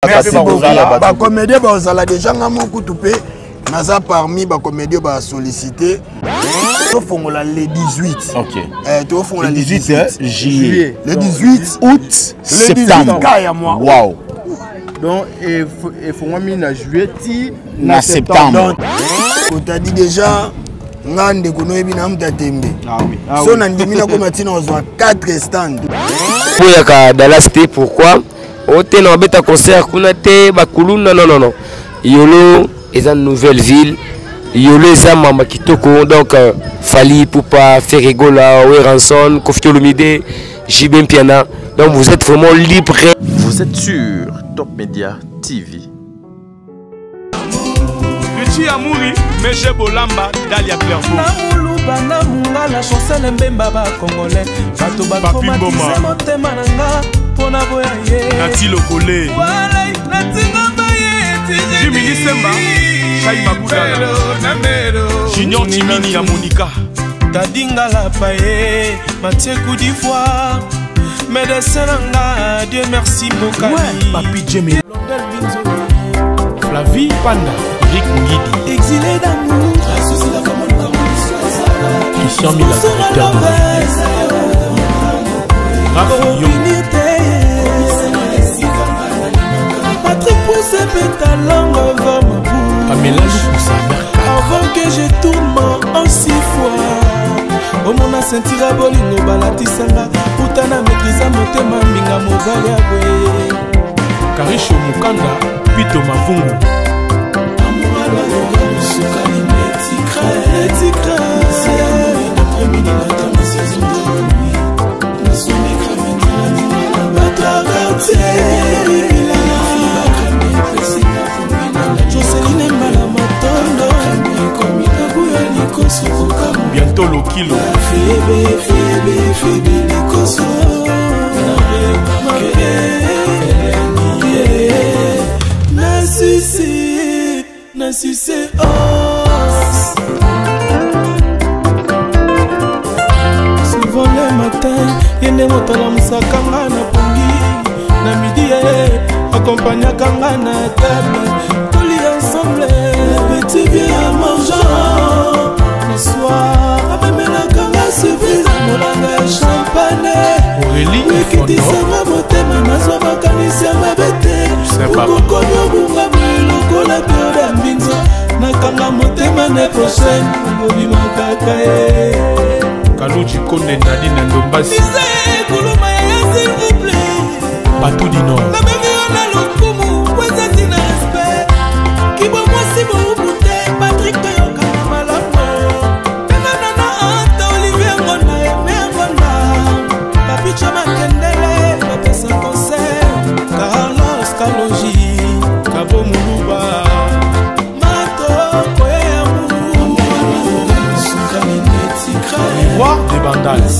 Merci beaucoup. Ba comédien ba osala déjà ngamoku tupé. Naza parmi ba comédien ba sollicité. To fongola le 18. OK. To fongola le 18 juillet. Le 18 août, septembre. Wow. Donc il faut mis na juillet na septembre. On t'a dit déjà ngande kono ebi na mtatembe. Ah oui. So na ndimina ko matina ozwa 4 stands. Pour yaka Dallas T pourquoi? Ote na beta concert kuna te bakuluna non. Yolo est une nouvelle ville. Yolo est mama kitoko donc Fali Poupa, Ferregola, Weranson, Kofi Olomide, Jibem Piana. Donc vous êtes vraiment libre. Vous êtes sur Top Media TV. Luchi Amouri, Meje Bolamba, Dalia Clairvaux. Na munga la chancelle mbemba ba congolais. Bato ba traumatisé motema nanga pona boya ye. Nati Lokole. Wala natinga baye. Jimmy Lisemba, Chai Magudala. Junior Timini ya Monica. Tadinga la paye, Mathieu Koud'ivoire. Médecin nanga, Dieu merci Bokani. Papi Djemé. Flavie Panda, Rick Ngidi. Exilé d'amour. Christian Mila, Peter Patrick Pousse Pétalangue va ma boue. Avant que je tourne en 6 fois. Au monde a senti la bolingo balatisanga. Utana mekiza motema minga mobali abwe. Karisho Mukanda, Pito Mavungu. Bientôt le kilo. Souvent le matin, yende motala musakanga na pongi. Na midi, accompagné kanga na table. Toli ensemble, petit bien à mangeant. Le soir, avec la kanga surprise, molanga champagne. Aurélie, Wikiti sama motema, nazwa makanisi ya mabete. Ukokonyo bunga mwiloko la pioda mbinzo. Nakanga motema ne prochaine, ngobi makaka Kaluji Konde Nadine Ndombasi. Misé, Kuluma ya s'il vous plaît. Batou du Nord. La même on a l'okumu, ouais c'est un respect. Qui boit moi si mon bouté, Patrick Toyoka Malamu. Nana Anta Olivier Ngona et Ngona. Papi Chama Kendele, Papi sans concert. Carlos Kaloji, Kabo Muluba. Mato Koyamu. Roi des Bandales.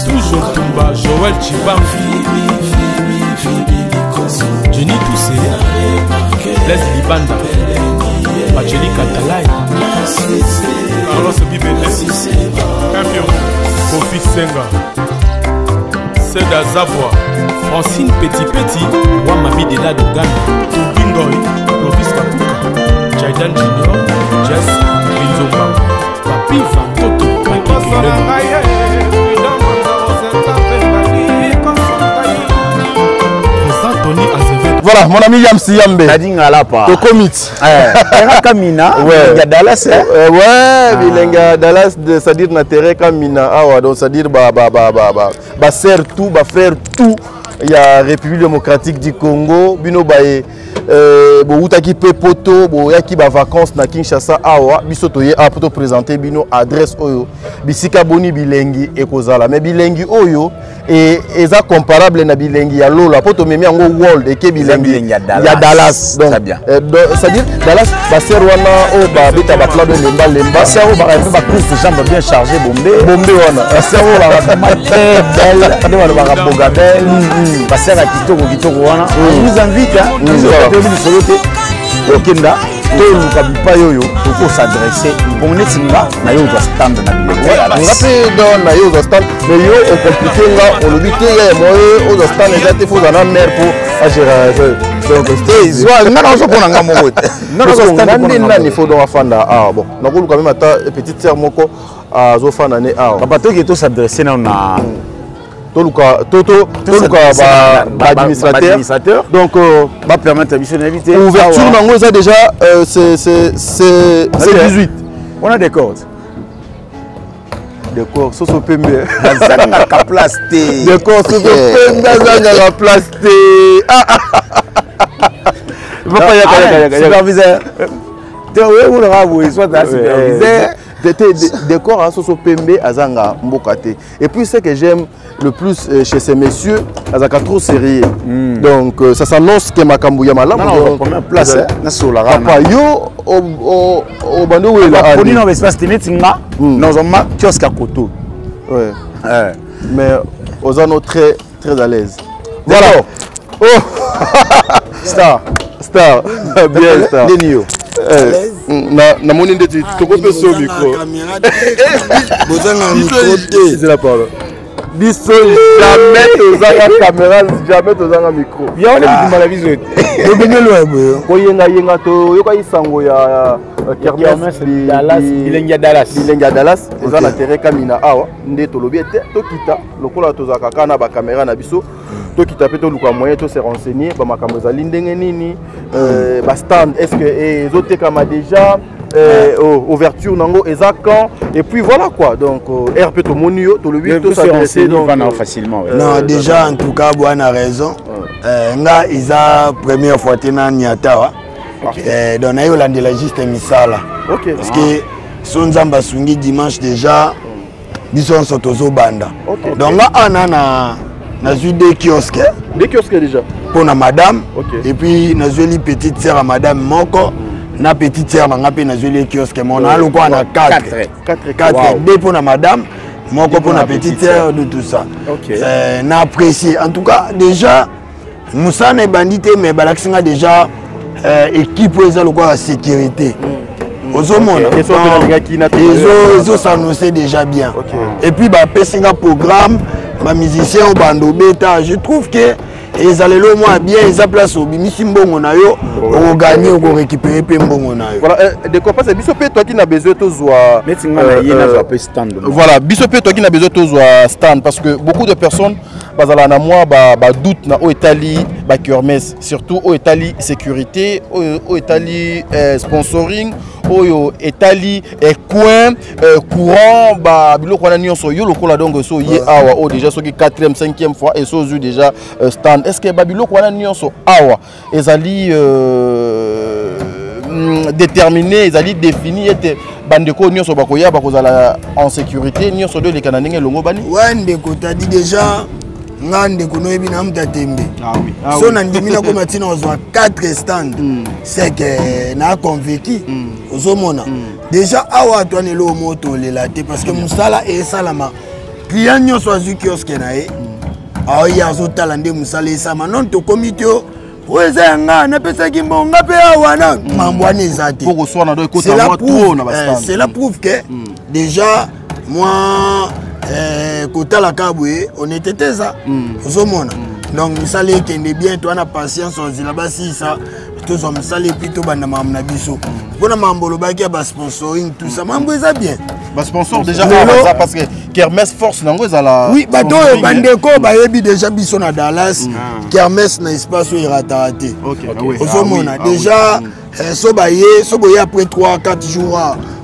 Toujours Tumba, Joël Chibamfi, Jenny Toussé, Leslie Banda, Bacheli Katalai, Carlos Bibele, Campion, Kofi Senga, Seda Zavoie, Francine Petit, Wamami de la Dogana, Tubingoy, Clovis Kakuka, Jaidan Junior, Jess, Rizomba, Papi Vantoto, Voilà, mon ami Yamsi Yambe. Tadinga la pa. To commit. Kamina. Ouais. Dallas. Ouais, bilinga Dallas, c'est-à-dire na terre Kamina. Ah ouais, donc c'est-à-dire ba sœur tout, ba frère tout. Il y a République démocratique du Congo, bino baye boutaki pe poto, bo yaki ba vacances na Kinshasa awa, biso toye a poto présenter bino adresse oyo. Bisika boni bilengi ekozala, mais bilengi oyo et eza comparable na bilengi ya Lola poto memi yango world et ke bilengi ya Dallas. Donc c'est-à-dire Dallas ba ser wana o ba beta ba club lemba lemba, ser o ba ba plus de jambes bien chargé bombe wana. Ser o ba ma très belle, ne ba ba boga belle. Passer à Kitoko wana. On vous invite hein. okenda toluka bipai oyo tokosadresse bongo neti nga na yo ozwa stand na biloko nga mpe don na yo ozwa stand mais yo ocomplike nga olobi te ya moye ozwa stand eza te fo oza na mare mpo agérer donc nga na ozopona nga moko te nga nde nani fo donc afanda awa bon nakoluka meme ata petite sere moko azofanda ne awa papa toki tosadresse nano na toluka administrateur donc va permettre à biso d'inviter ouverture nango eza déjà c'est 18 on a des cordes soso pembe azangaka place te d'accord soso pembe azangaka place te papa yaka superviseur te oyo ngaka boye soit ta superviseur décor à soso pembe azanga mboka te et puis ce que j'aime le plus chez ces messieurs azaka trop sérieux donc ça s'annonce que makambu ya malamu donc première place na solara papa yo au bando où il a poni no espace tenetinga dans un kiosque à koto ouais mais ozano très à l'aise voilà oh star bien star denio na moni ndeti tokope so micro bozanga micro te c'est la parole biso jamais tozanga caméra jamais tozanga micro ya on est la vision obenge loin boyo koyenga to yoka isango ya Kermesse Dallas bilengi Dallas eza na terrain kamina awa nde tolobi ete tokita lokola tozaka kana ba caméra na biso tokita pe toluka moyen to se renseigner ba makambo ezali ndenge nini ba stand est-ce que ezotekama déjà ouverture nango eza quand et puis voilà quoi donc RP to monio to le but to s'adresser donc facilement non déjà en tout cas bwana raison nga isa première fois tena niatawa donc na yo landela juste misala parce que son nzamba sungi dimanche déjà biso on sotozo banda donc nga ana na zui deux kiosques déjà pour na madame et puis na zui petite sœur à madame moko na petite sœur manga pe na zeli kiosque mon a loko na 4 deux pour na madame moko pour na petite sœur de tout ça na apprécié en tout cas déjà Moussa n'est bandité mais balaxinga déjà équipe eza loko la sécurité ozomona ils s'annoncer déjà bien et puis ba pesinga programme ba musicien au bando beta je trouve que et ça le moins bien ils place au bimisi mbongo na yo au gagner au récupérer pe mbongo na yo voilà de quoi passe biso pe toi qui n'a besoin to zoa stand voilà biso pe toi qui n'a besoin to zoa stand parce que beaucoup de personnes bazala na moi ba doute na o Italie ba kermesse surtout au Italie sécurité au Italie sponsoring oyo Italie coin courant ba biloko na nyonso yo lokola donc so ye awa o déjà so ki 4e 5e fois et so zu déjà stand est-ce que ba biloko na nyonso awa ezali déterminé ezali défini ete bandeko nyonso bakoya bakozala en sécurité nyonso de lekana ndenge longo bani ouais ndeko t'as dit déjà ngande kuno ebi na mta tembe so na ndimi na koma tina ozwa 4 stand c'est que na convaincu ozomona déjà awa toi ne lo moto le laté parce que musala e salama client nyonso azu kiosque na e ya azotala nde musala e sama non to comité oza nga na pesa kimbo nga pe awa na mambo ani ezate pour so na do ekota moi trop na ba stand c'est la preuve que déjà moi kota la kabwe on était ça ozomona donc misale kende bien toi na patience ozila basi ça tous on misale plutôt bana mamna biso pona mambolo baki ba sponsoring tout ça mambo eza bien ba sponsor déjà parce que kermesse force nango ezala oui bato bandeko bayebi déjà biso na Dallas kermesse na espace où iratarate ozomona déjà so boye après 3-4 jours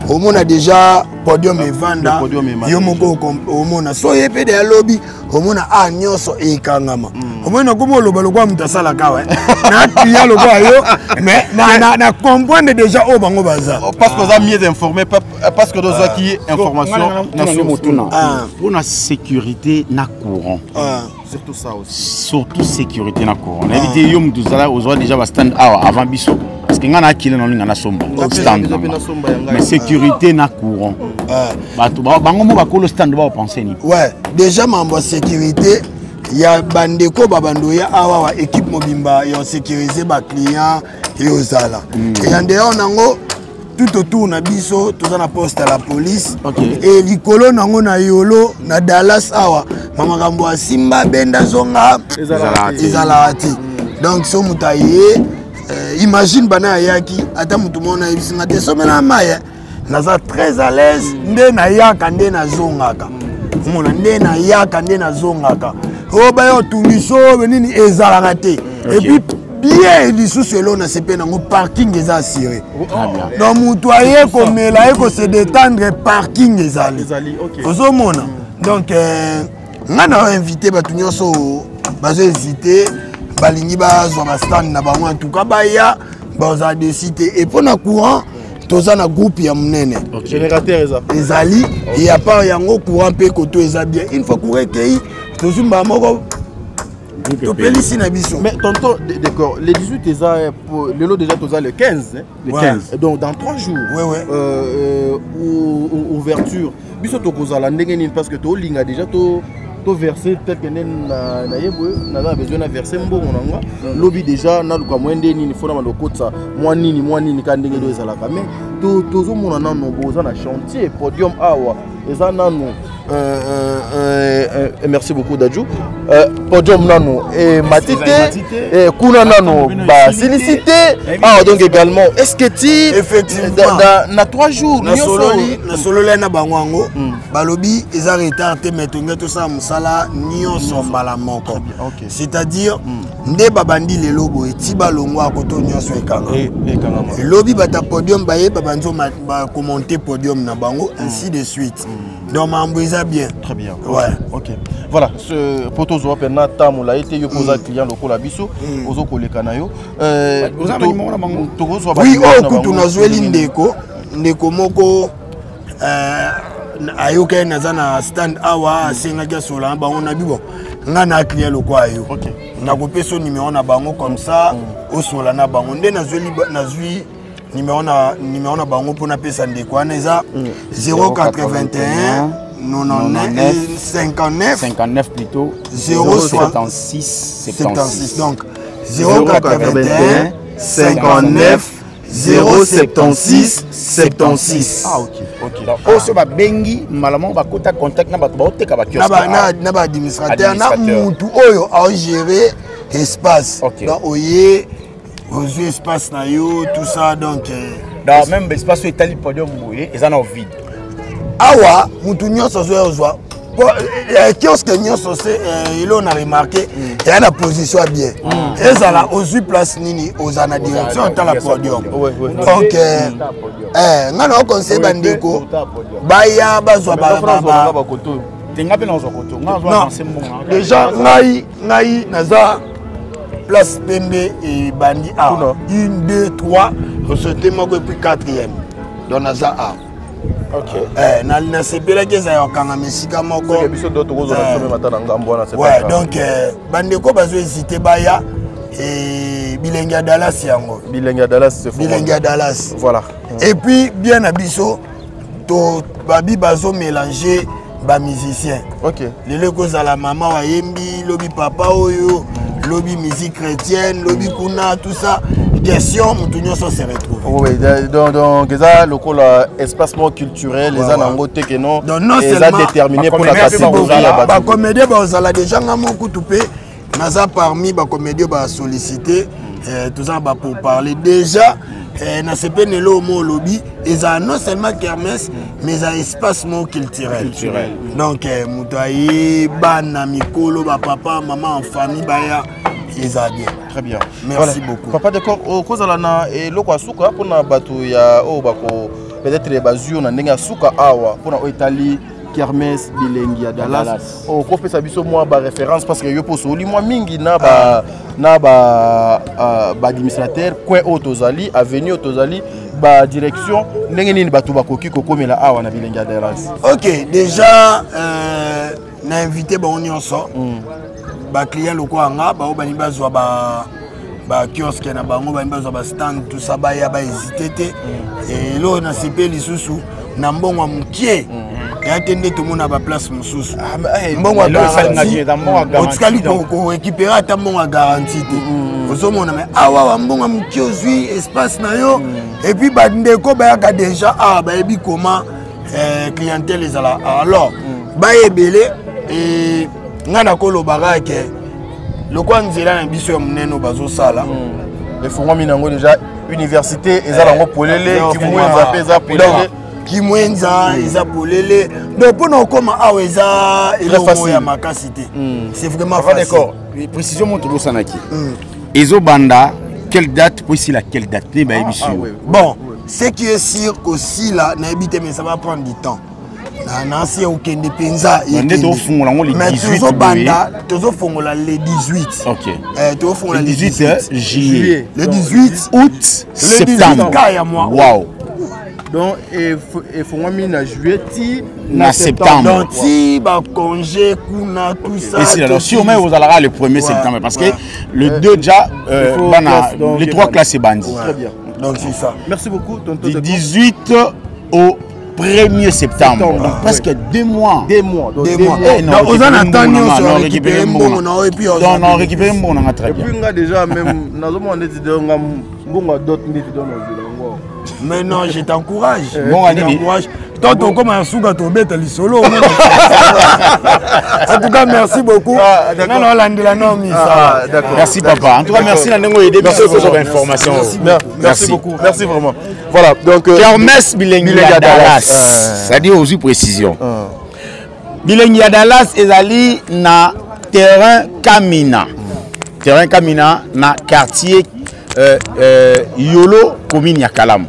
on a déjà podium et vanda yo moko omona so yepe de lobby omona nyonso e kangama omona komo loba lokwa mutasala kawa na client lokwa yo mais na comprendre déjà o bango baza parce que ça mieux informé parce que dans qui information na motuna pour la sécurité na courant surtout ça aussi surtout sécurité na courant na éviter yo mutuzala ozwa déjà ba stand avant biso parce que ngana akile na linga na somba stand mais sécurité na courant bato bango mo bakolo stand ba penser ni ouais déjà mambo sécurité ya bandeko babandoya awa équipe mobimba ya sécuriser ba client et ozala et en dehors nango tout autour na biso toza na poste à la police et likolo nango na yolo na Dallas awa mamakambo asimba benda zonga ezalati donc so mutaye imagine bana yaki ata mutu mona ibisinga te somela maya naza très à l'aise nde na yaka nde na zongaka mona nde na yaka nde na zongaka o ba yo tungiso benini ezalaka te et puis bien lisusu elo na sepe nango parking eza assuré donc mutu aye komela ye ko se détendre parking ezali ozomona donc nga na invité batu nyonso bazo hésiter balingi bazwa ba stand na bango en tout cas baya baza décider et pour na courant toza na groupe ya munene générateur ezali et à part yango courant pe koto eza bien une fois courant kei tozumba moko topelisi na biso mais tonton d'accord les 18 eza le lot déjà toza le 15 le 15 donc dans 3 jours ouverture biso tokozala ndenge nini parce que to linga déjà to verser peut-être que na yebwe na besoin na verser mbongo nanga lobby déjà na luka mwende nini fona malokotsa mwa nini ka ndenge do ezalaka mais tozo mona nano boza na chantier podium awa eza nano merci beaucoup Dadju podium nano et matite et kuna nano ba silicité donc également est-ce que tu effectivement na 3 jours na solo na bango balobi eza retard te metonga to sa musala nyonso mbala moko c'est-à-dire nde babandi lelo boye ti balongo akoto nyonso ekanga lobi bata podium baye babanzo ba commenter podium na bango ainsi de suite donc mambo eza bien très bien ouais ok voilà ce potozo pena tamula été yo posa client lokola biso ozo koleka na yo oui oh kutu na zweli ndeko moko ayoka naza na stand awa asengaki sola bango na bibo nga na client loko ayo nakopesa numéro na bango comme ça osola na bango nde nazwi numéro na bango mpona pesa ndeko wana eza 081 59 plutôt 076 donc 081 59 076 76 oso babengi malamu bakota contact na bato baoteka na ba administrateur na mutu oyo agérer espace donc oye ozu espace na yo tout ça donc dans même espace etali podium boye eza na vide awa mutu nyonso zo ozwa kiosque nyonso se il on a remarqué il y a la position bien ezala ozu place nini oza na direction ta la podium donc ngana o conseil bandeko baya bazwa ba tenga pe na zo koto ngazwa na sembonga déjà ngai naza place pembe et bandi A 1 2 3 recevez moi depuis 4e donc naza A ok na sepela keza ya kanga mesika moko biso do tokozo na somé matana ngambo na sepela ouais donc bandeko bazo hésiter baya et Bilenga Dallas yango Bilenga Dallas c'est fou Bilenga Dallas voilà et puis bien à biso to babi bazo mélanger ba musicien ok lele koza la maman wa yembi lobi papa oyo lobby musique chrétienne, lobby kuna, tout ça. Question, nous se retrouve. Oui, donc ça, le espacement culturel, les anangos tekeno, les a déterminés pour la catégorie. Les comédiens, ils déjà coupé. Naza parmi les comédiens sollicité, tout ça pour parler déjà. Na sepe nelo mo lobby ils ont non seulement kermesse mais un espacement culturel. Donc mutayi bana mikolo ba papa maman en famille baya ils ont bien. Très bien. Merci beaucoup. Papa d'accord cause la na eloko asuka pona bato ya o bako peut-être les bazio na ndenge asuka awa pona o Italie kermesse bilengi ya Dallas o ko pesa biso moi ba référence parce que yo poso li moi mingi na ba administrateur coin Otozali avenue Otozali ba direction ndenge nini bato bakoki kokomela awa na bilengi ya Dallas. OK, déjà na invité ba on nyonso ba client loko anga ba obani bazwa ba kiosque na bango ba bazwa ba stand tout ça ba ya ba hésiter et lo na CP lisusu na mbongo mukie et attendez tout le monde à la place Moussous. Bon, on va récupérer ta bon garantie. Vous avez dit, ah ouais, bon, on espace et puis bandeko ba déjà ah ba ebi comment clientèle les ala. Alors, ba ebele et ngana ko lo baraka le quoi nzela na biso moneno bazo sala. Les fonds minango déjà université ezala polele qui mwenza pesa polele qui mwenza eza polele donc pour nous comme aweza eloko ya makasité c'est vraiment facile. D'accord. Précision mon tout sanaki. Ezo banda quelle date pour ici la quelle date ba émission. Bon, ce qui est sûr aussi là na habité mais ça va prendre du temps. Na c'est au Kende Penza et to fongola ngo le 18 banda tozo fongola le 18. OK. To fongola le 18 juillet. Le 18 août, septembre. Wow. Donc il faut moi na juillet na septembre. Donc si ba congé kuna tout ça. Et si alors si au moins vous allez le 1er septembre parce que le 2 déjà les 3 classes bandit. Très bien. Donc c'est ça. Merci beaucoup tonton. Du 18 au 1er septembre. Donc presque 2 mois. 2 mois. Donc 2 mois. On en attend on récupérer bon et puis on récupérer bon on a très bien. Et puis déjà même nazomo on dit donc bon d'autres nit dans nos. Mais non, je t'encourage. Bon, je t'encourage. Toi, tu comme un sous gâteau bête les solo. En tout cas, merci beaucoup. Non, non, d'accord. Merci papa. En tout cas, merci Nandengo aider pour cette information. Merci beaucoup. Merci vraiment. Voilà, donc Kermesse Bilengi à Dallas. Ça dit aussi précision. Bilengi à Dallas ezali na terrain Kamina. Terrain Kamina na quartier Yolo commune ya Kalamu.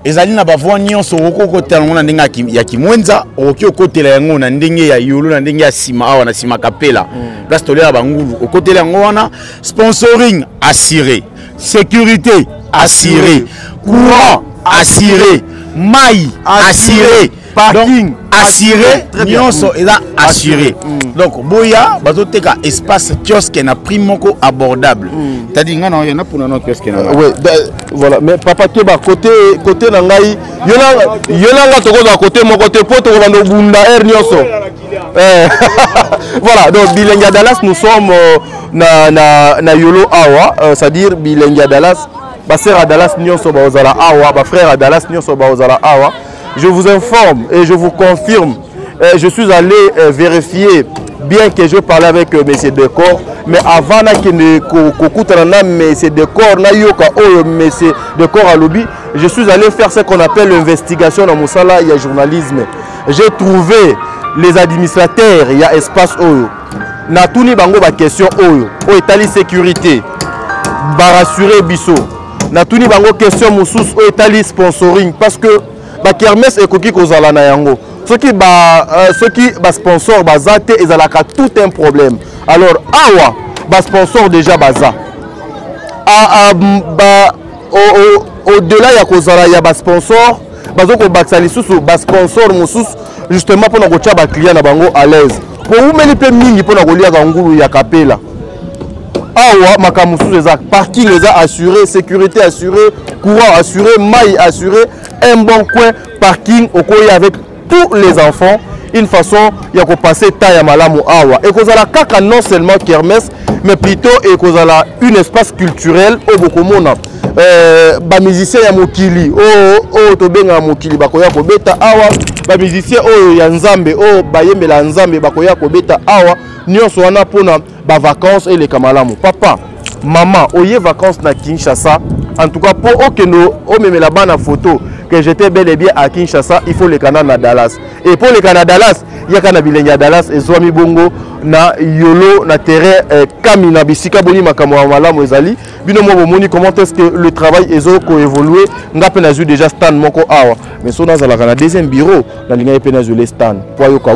Ezali na bavwa nyonso okoko telanga na ndenge ya Kimwenza okyo kotela yango na ndenge ya Yolo na ndenge ya Sima awa na Sima Kapela. Place tolera bangulu okotela yango wana sponsoring assuré, sécurité assuré, courant assuré, maille assuré, parking assuré, nyonso eza assuré. Donc boya bazoteka espace kiosque na prix moko abordable. C'est-à-dire ngana yana pour notre kiosque na. Oui, voilà, mais papa ke ba côté na ngai yona nga toko za côté mon côté poto ko bando bunda air nyonso. Voilà, donc Bilengi à Dallas nous sommes na Yolo awa, c'est-à-dire Bilengi à Dallas, ba sœur à Dallas nyonso ba ozala awa, ba frère à Dallas nyonso ba ozala awa. Je vous informe et je vous confirme, je suis allé vérifier, bien que je parlais avec M. Decor, mais avant que M. Decor, M. Decor à lobby, je suis allé faire ce qu'on appelle l'investigation dans Moussala, il y a journalisme. J'ai trouvé les administrateurs, il y a espace Oyo. Na touni bango ba question Oyo, Oetali sécurité, ba rassurer biso. Na touni bango question Moussous, Oetali sponsoring, parce que ba kermesse ekoki kozala na yango. Ceux qui sponsor bazate ezalaka tout un problème. Alors awa ba sponsor déjà baza. Au-delà ya kozala ya ba sponsor bazoko baksa lisusu ba sponsor mususu justement pour na kotia ba client na bango à l'aise. Pour umeli pe mingi pour na kolia ka ngulu ya kapela. Awa makamususu eza parking eza assuré, sécurité assurée, courant assuré, maille assuré, un bon coin parking au koya avec tous les enfants, une façon il y a qu'on passer taille à malamu awa et qu'on a la kaka non seulement kermesse mais plutôt et qu'on a la un espace culturel au bokomona ba musicien ya mokili to benga mokili bakoya ko beta awa ba musicien ya nzambe bayembela nzambe bakoya ko beta awa nyonso wana pona ba vacances et les kamalamu papa maman oye vacances na Kinshasa en tout cas pour okeno o memela bana photo que j'étais bel et bien à Kinshasa, il faut les canaux à Dallas. Et pour les canaux à Dallas, il y a Kana Bilengi à Dallas et Swami Bongo na Yolo na terrain Kamina Bisika Boni Makamwa Malamu Ezali. Binomo Bomoni, comment est-ce que le travail est évolué? Ngape na déjà stand moko awa. Mais so na zala kana deuxième bureau na linga pe na les stand. Pour yoka.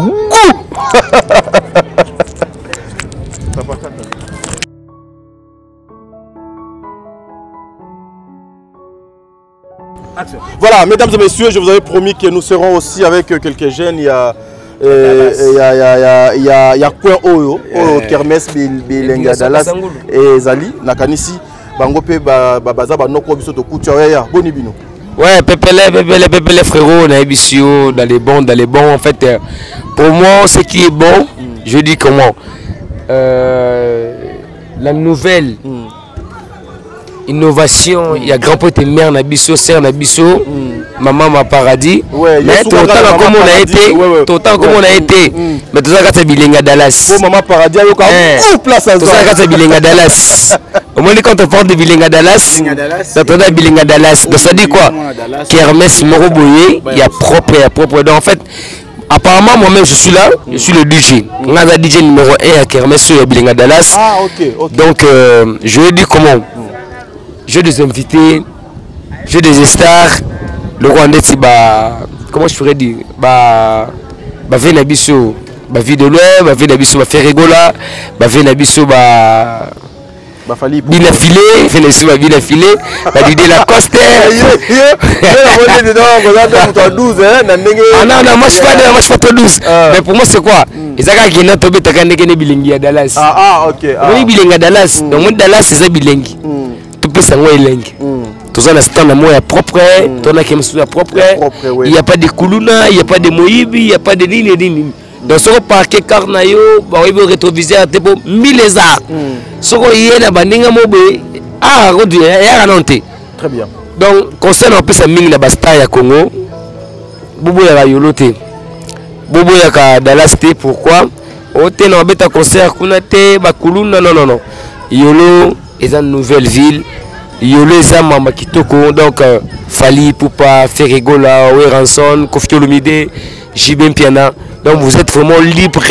Voilà, mesdames et messieurs, je vous avais promis que nous serons aussi avec quelques jeunes. Il y a Coin Oyo, Kermesse Bilengi à Dallas et Zali, Nakanisi, Bangope Baza Banoko Biso to Kucha ya Bonibino. Ouais, Pépélé, frérot, on a Ebissio, dans les bons. En fait, pour moi, ce qui est bon, je dis comment la nouvelle innovation, il y a grand pote et mère Nabisso, Serre Nabisso, maman ma paradis. Mais tout autant comme on a été, mais tout ça quand c'est Bilinga Dallas. Maman paradis, il y a place à ça. Tout ça quand c'est Bilinga Dallas. Au moins quand on parle de Bilinga Dallas, c'est Bilinga Dallas. Donc ça dit quoi? Kermesse Moroboye, il y a propre. Donc en fait, apparemment moi-même je suis là, je suis le DJ. On a le DJ numéro 1 à Kermesse Bilinga Dallas. Ah ok. Donc je vais dire comment. J'ai des invités, j'ai des stars. Le Rwandais, comment je pourrais dire, Venabiso, Vidéo, Venabiso, Ferregola, Venabiso, Binafilé, Venabiso, Binafilé, Didé Lacoste. Non, moi je suis pas trop douce. Mais pour moi, c'est quoi? Ils ont gagné un tombé, t'as gagné Bilingi à Dallas. Ah, ok. Oui, Bilingi à Dallas. Donc, moi, Dallas, c'est ça Bilingi. Tout peut s'envoyer Bilingi. Tout ça, l'instant, moi, est propre. Ton a qui est propre. Il n'y a pas de Koulouna, il n'y a pas de Moïbi, il n'y a pas de Nini. Donc, ce parquet Carnayo, il va rétroviser à 1000 lézards. Ce qu'il y a dans très bien. Donc, concernant un peu sa mine, la basta ya Congo, Bobo ya Yolote. Bobo ya Dallas, pourquoi? Ote na beta concert, Kunate, Bakuluna, non. Yolo est une nouvelle ville. Yolo est un mama kitoko, donc Fali, Poupa, Ferregola, Ranson, Kofi Olomide, Jibem Piana. Donc vous êtes vraiment libre,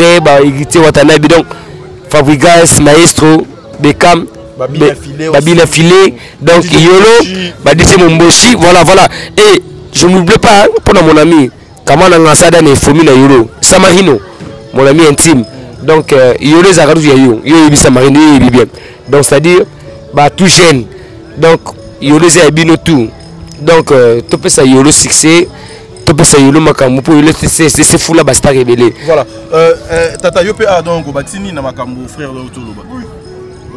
Igité Watanabe, donc Fabrigas, Maestro, Beckham, Babina Filé, donc Yolo, Badissé Momboshi, voilà. Et je n'oublie pas, pour mon ami, Kamana Nansada ne Fomina Yolo, Samarino, mon ami intime. Donc Yolo Zagarou Yayo, Yolo Samarino, bien. Donc c'est-à-dire, tout jeune. Donc Yolo Zabino tout. Donc tout peut ça Yolo succès. C'est fou la basta révélé. Voilà. Tata Yope a donc Batini na makambo frère Lotoloba.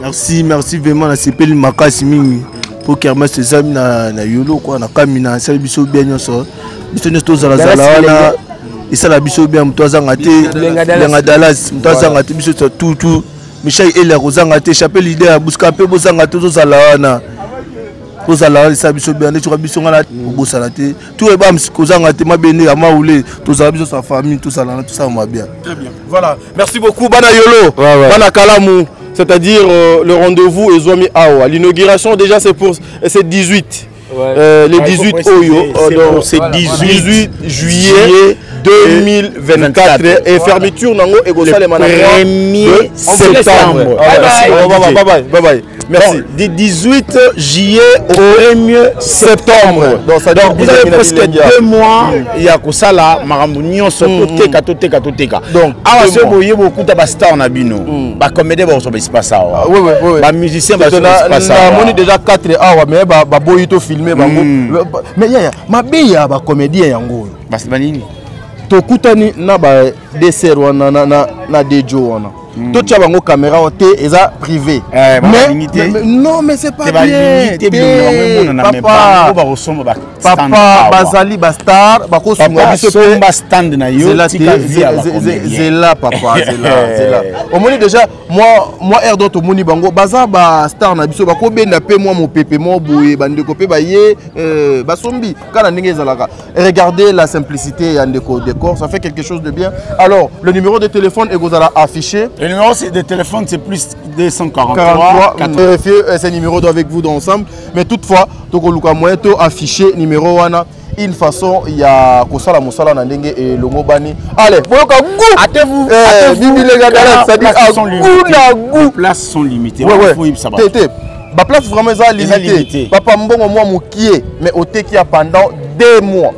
Merci vraiment na sepeli makasi mingi pour Kermesse ezami na Yolo quoi na kamina sala biso bien nyonso. Biso nesto zala wana isala biso bien mto azanga te lenga Dallas mto azanga te biso tout Michel Eller ozanga te chapelle idée ya buska pe bozanga te zala wana. Vous allez savoir si vous avez tout est bon, vous avez à Maoulé, tous avez sa famille, tout ça va bien. Très bien. Voilà. Merci beaucoup, Bana Yolo, Bana Kalamou. C'est-à-dire le rendez-vous est Zomi Awa. L'inauguration déjà c'est 18. Les 18 Oyo, c'est 18 juillet 2024 et fermeture nango et go salé 1er septembre. Bye bye. Merci. Du 18 juillet au 1er septembre. Donc vous avez presque 2 mois. Il y a Kosala, Marambunio, Toteka. Donc, c'est beaucoup de stars na bino. Ba comédie ba so pas ça. Oui. Ba musicien ba so pas ça. On est déjà 4 heures mais ba boyito filmer bango. Mais ma beya ba comédien yango. Basi banini. Tokutani na ba dessert wana na dejo wana. Tout ça bango caméra te eza privé. Non mais c'est pas bien. Papa bazali ba star ba ko sunga biso ba stand na yo tika via ba zela papa zela. Au moins déjà moi air d'autre moni bango baza ba star na biso ba ko benda pe moi mon pépé mo boye bande ko pe ba ye ba sombi kana ndenge zalaka. Regardez la simplicité ya ndeko décor, ça fait quelque chose de bien. Alors le numéro de téléphone est gozala affiché. Le numéro de téléphone c'est plus 243. Vérifiez ces numéros avec vous ensemble. Mais toutefois, Tokoluka moyen to affiché numéro wana. Une façon, il y a Kosala Mosala Nandenge et le Mobani. Allez, boyoka goût. Hâtez-vous. Les places sont limitées. Ma place vraiment limitée. Papa Mbongo moi moukié, mais au qui a pendant 2 mois.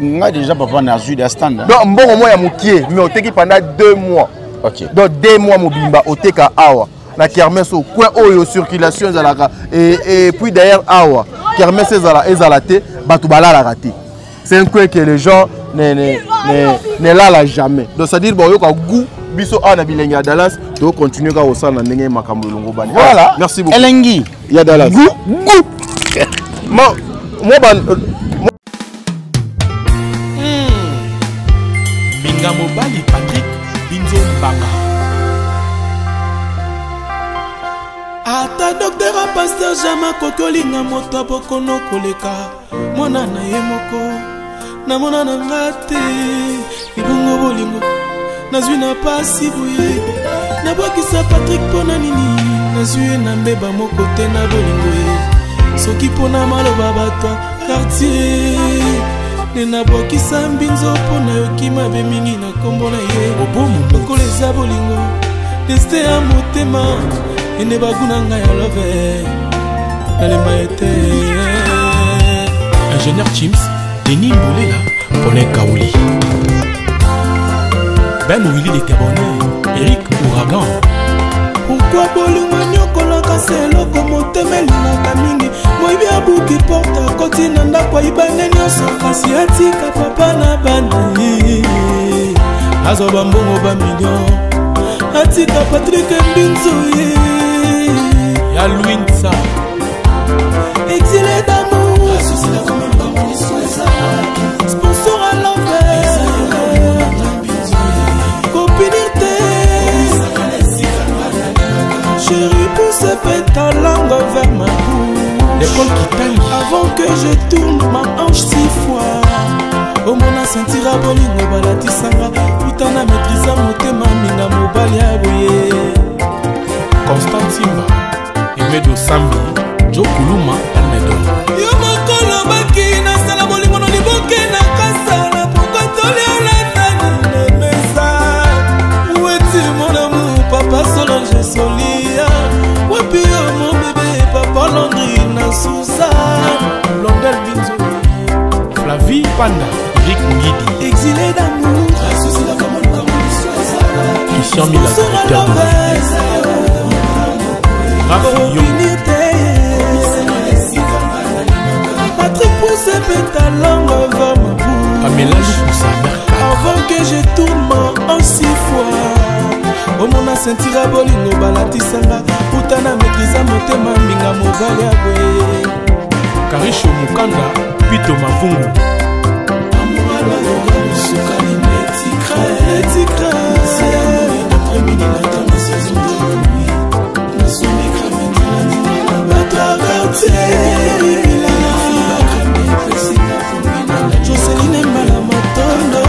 On a déjà papa n'a eu des stands. Non, Mbongo moi ya moukié, mais au qui pendant 2 mois. Ok. Donc 2 mois mobimba au teka awa. La kermesse au coin oyo circulation zalaka et puis derrière awa kermesse ezalate batu balala raté. C'est un coin que les gens ne lala jamais. Donc ça dire bon yo ka goût biso ana bilenga Dallas to continuer ka osala ndenge makambo longo bani. Voilà. Merci beaucoup. Elengi ya Dallas. Goût. Moi Minga Mobali Patrick Binzo Mbanga. Ata docteur a pasteur Jama kokolinga moto bokono koleka mwana na ye moko na mona na ngate ibongo bolingo nazwi na pasi boye na bwakisa Patrick pona nini nazwi na mbeba moko te na bolingo ye soki pona maloba bato quartier nena bwakisa mbinzo pona yoki mabe mingi na kombo na ye obomu lokoleza bolingo destin ya motema ene baguna ngai ya love nalemba ete ingénieur Chims Denis Mboulela Paulin Kaouli Ben Willy de Cabonnet Eric Ouragan. Pourquoi bolingo nyokolaka seloko motema elingaka mingi moyibi abuki porta koti na ndako ayibane nyonso kasi atika papa na bana azwa bambongo bamillion atika Patrick Mbinzo ya Louinsa exilé d'amour sponsor à l'envers copinité chérie pousse ta langue vers ma bouche l'école qui t'aime avant que je tourne ma hanche 6 fois au mona sentira bolingo balatisanga putana maîtrisa motema minga mobali ya boye Constant Simba Emedo Sambi Jo Kuluma Almedo yo mokolo baki nasala bolingo no liboke na kasala pokotoli olatani na mesa weti mon amour papa Solange Solia wapi yo mon bébé papa Landry na Sousa Blondel Binzo Flavie Panda Eric Ngidi exilé d'amour Christian Mila directeur de Patrick pousse ta langue vers ma bouche avant que je tourne ma en 6 fois au mona sentira bolingo balatisanga putana maîtrisa motema minga mobali ya boye Karisho Mukanda Pito Mavungu Joseline Mbala Matondo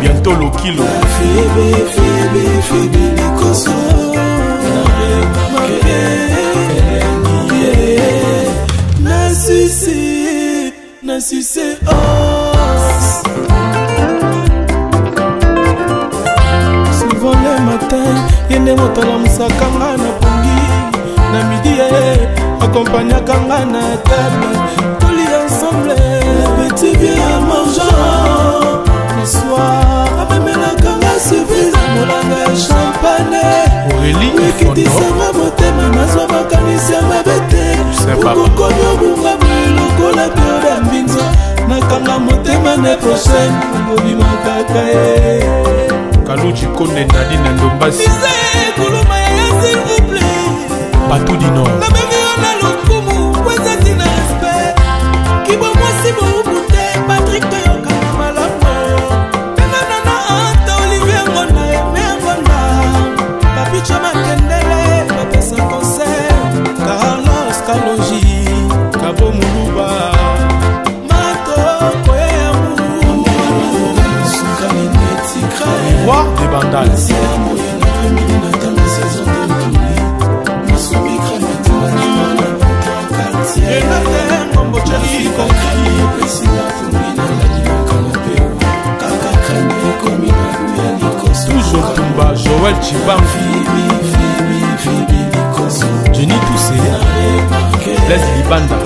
bientôt le kilo Febe Likoso Nassissé os souvent le matin yende motala musakanga na pongi na midi accompagnaka nga na table toli ensemble petit bien mangeant le soir amemelaka nga surprise molanga ya champagne ekitisanga motema nazwa makanisi ya mabe te okokomi obunga lokola periode ya mbinzo nakanga motema ne prochaine obimakaka ye Kaluji Konde Nadine Ndombasi kuluma ya s'il vous plaît Patou du Nord na lokumu kwezati na respect kibo mwasi boubute Patrick toyoka na malamu penganana anta Olivier Ngonda eme Ngonda papicho makendele bapesa concert Carlos Kaloji Kabo Muluba mato koye ya mulu Roi des Bandales toujours Tumba Joël Chibam Jenny Toussé Les Libanda